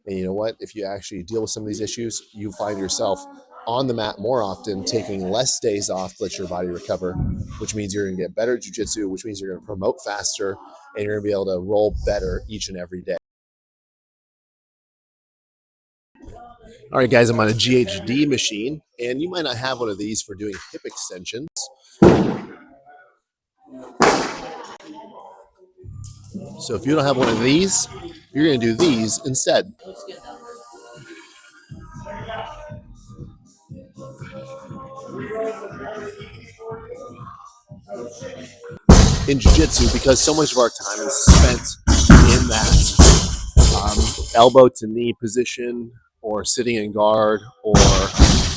And you know what? If you actually deal with some of these issues, you find yourself on the mat more often, taking less days off to let your body recover, which means you're going to get better at jiu-jitsu, which means you're going to promote faster, and you're going to be able to roll better each and every day. All right, guys, I'm on a GHD machine, and you might not have one of these for doing hip extensions. So if you don't have one of these, you're going to do these instead. In jiu-jitsu, because so much of our time is spent in that elbow to knee position, or sitting in guard, or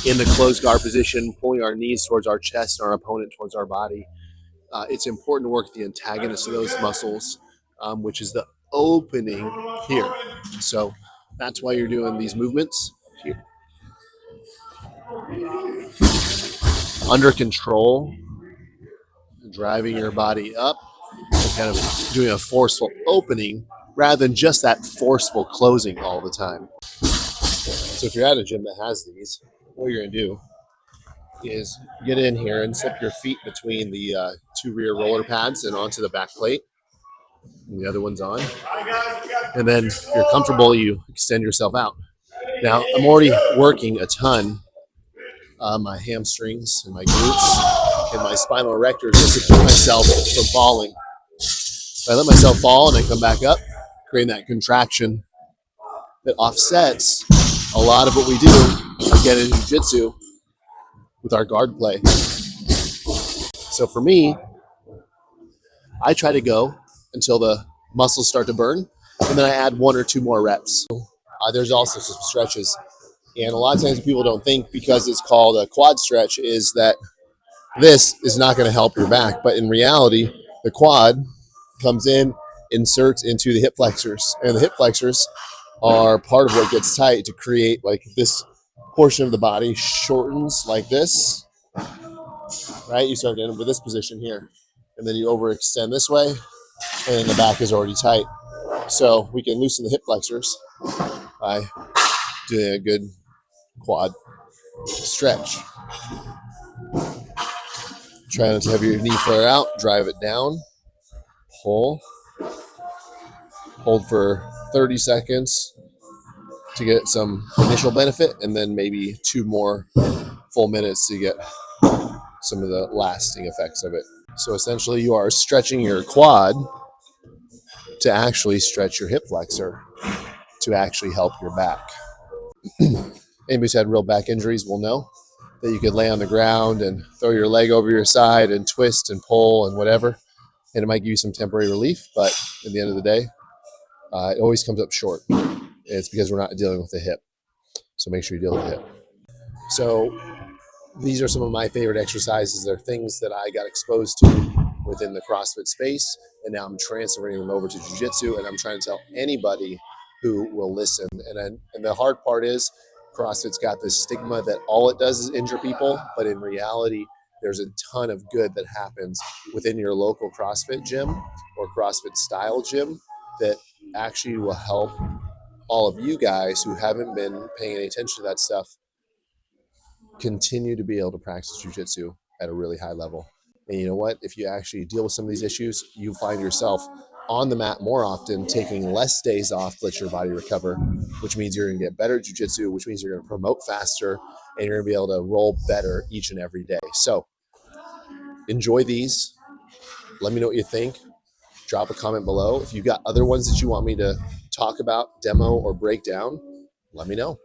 in the closed guard position, pulling our knees towards our chest and our opponent towards our body. It's important to work the antagonist of those muscles, which is the opening here. So that's why you're doing these movements here. Under control, driving your body up, and kind of doing a forceful opening rather than just that forceful closing all the time. So if you're at a gym that has these, what you're going to do is get in here and slip your feet between the two rear roller pads and onto the back plate. And the other one's on. And then if you're comfortable, you extend yourself out. Now, I'm already working a ton my hamstrings and my glutes and my spinal erectors just to keep myself from falling. So I let myself fall and I come back up, creating that contraction that offsets a lot of what we do again in jiu-jitsu with our guard play. So for me, I try to go until the muscles start to burn, and then I add one or two more reps. There's also some stretches. And a lot of times people don't think, because it's called a quad stretch, is that this is not going to help your back. But in reality, the quad comes in, inserts into the hip flexors. And the hip flexors are part of what gets tight to create, like, this portion of the body shortens like this, right? You start getting with this position here. And then you overextend this way, and then the back is already tight. So we can loosen the hip flexors by doing a good quad stretch. Try not to have your knee flare out. Drive it down. Pull. Hold for 30 seconds to get some initial benefit, and then maybe 2 more full minutes to get some of the lasting effects of it. So essentially, you are stretching your quad to actually stretch your hip flexor to actually help your back. Anybody who's had real back injuries will know that you could lay on the ground and throw your leg over your side and twist and pull and whatever, and it might give you some temporary relief, but at the end of the day, it always comes up short. It's because we're not dealing with the hip. So make sure you deal with the hip. So these are some of my favorite exercises. They're things that I got exposed to within the CrossFit space, and now I'm transferring them over to Jiu-Jitsu, and I'm trying to tell anybody who will listen. And the hard part is, CrossFit's got this stigma that all it does is injure people, but in reality, there's a ton of good that happens within your local CrossFit gym or CrossFit style gym that actually will help all of you guys who haven't been paying any attention to that stuff continue to be able to practice jiu-jitsu at a really high level. And you know what? If you actually deal with some of these issues, you find yourself on the mat more often, taking less days off to let your body recover, which means you're going to get better at jiu-jitsu, which means you're going to promote faster, and you're going to be able to roll better each and every day. So enjoy these. Let me know what you think. Drop a comment below. If you've got other ones that you want me to talk about, demo, or break down, let me know.